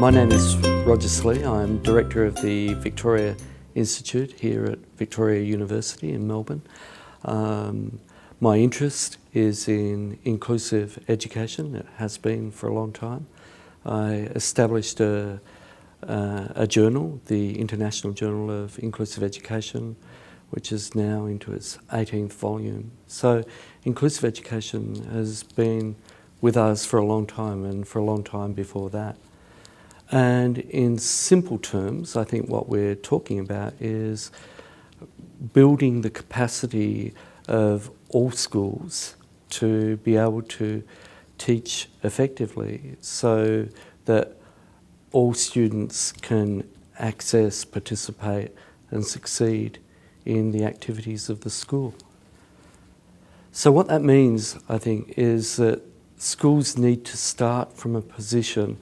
My name is Roger Slee. I'm Director of the Victoria Institute here at Victoria University in Melbourne. My interest is in inclusive education. It has been for a long time. I established a journal, the International Journal of Inclusive Education, which is now into its 18th volume. So inclusive education has been with us for a long time, and for a long time before that. And in simple terms, I think what we're talking about is building the capacity of all schools to be able to teach effectively so that all students can access, participate and succeed in the activities of the school. So what that means, I think, is that schools need to start from a position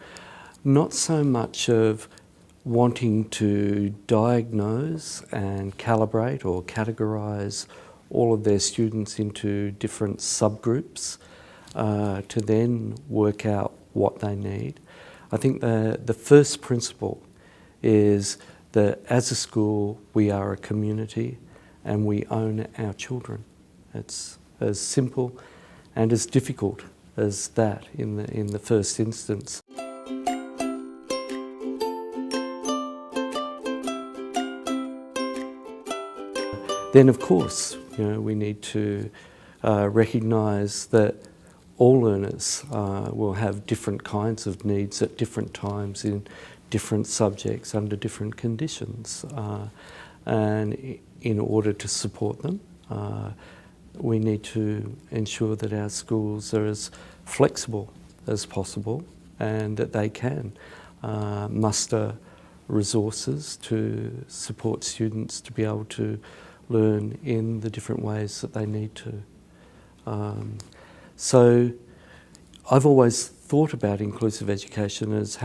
not so much of wanting to diagnose and calibrate or categorise all of their students into different subgroups to then work out what they need. I think the first principle is that as a school we are a community and we own our children. It's as simple and as difficult as that in the first instance. Then of course, we need to recognise that all learners will have different kinds of needs at different times in different subjects under different conditions. And in order to support them, we need to ensure that our schools are as flexible as possible and that they can muster resources to support students to be able to learn in the different ways that they need to. So I've always thought about inclusive education as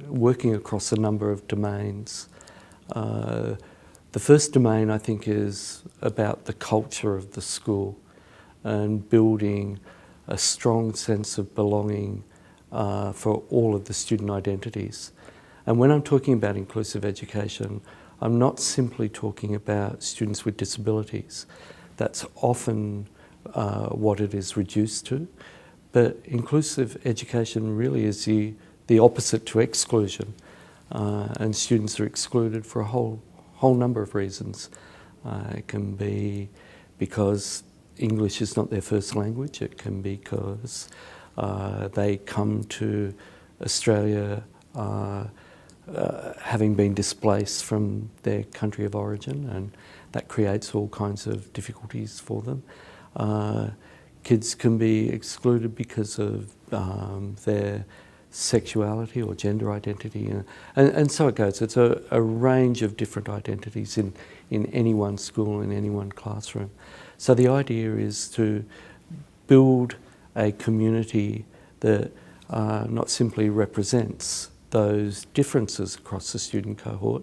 working across a number of domains. The first domain, I think, is about the culture of the school and building a strong sense of belonging for all of the student identities. And when I'm talking about inclusive education, I'm not simply talking about students with disabilities. That's often what it is reduced to. But inclusive education really is the opposite to exclusion. And students are excluded for a whole number of reasons. It can be because English is not their first language. It can be because they come to Australia having been displaced from their country of origin, and that creates all kinds of difficulties for them. Kids can be excluded because of their sexuality or gender identity, and so it goes. It's a range of different identities in any one school, in any one classroom. So the idea is to build a community that not simply represents those differences across the student cohort,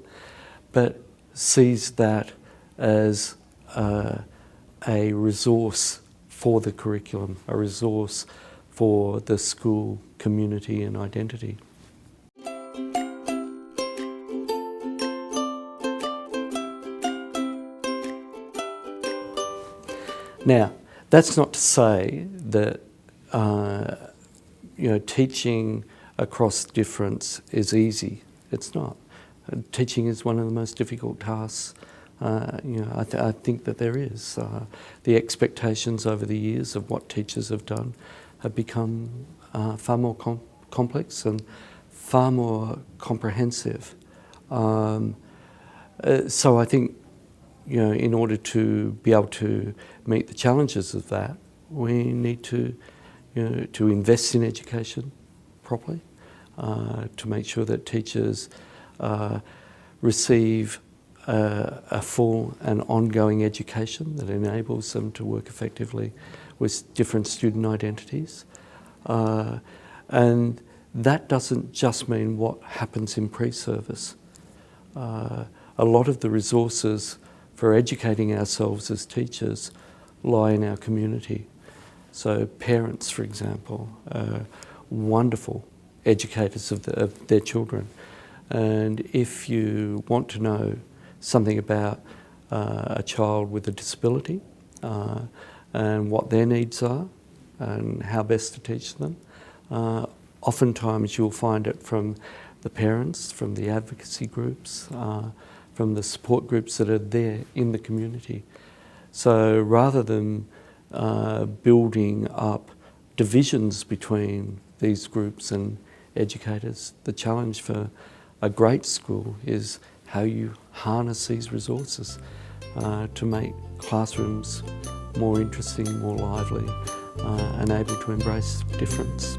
but sees that as a resource for the curriculum, a resource for the school community and identity. Now, that's not to say that teaching across difference is easy. It's not. Teaching is one of the most difficult tasks. I think that there is. The expectations over the years of what teachers have done have become far more complex and far more comprehensive. So I think, in order to be able to meet the challenges of that, we need to invest in education properly, to make sure that teachers receive a full and ongoing education that enables them to work effectively with different student identities. And that doesn't just mean what happens in pre-service. A lot of the resources for educating ourselves as teachers lie in our community. So parents, for example, are wonderful educators of their children. And if you want to know something about a child with a disability and what their needs are and how best to teach them, oftentimes you'll find it from the parents, from the advocacy groups, from the support groups that are there in the community. So rather than building up divisions between these groups and educators, the challenge for a great school is how you harness these resources to make classrooms more interesting, more lively, and able to embrace difference.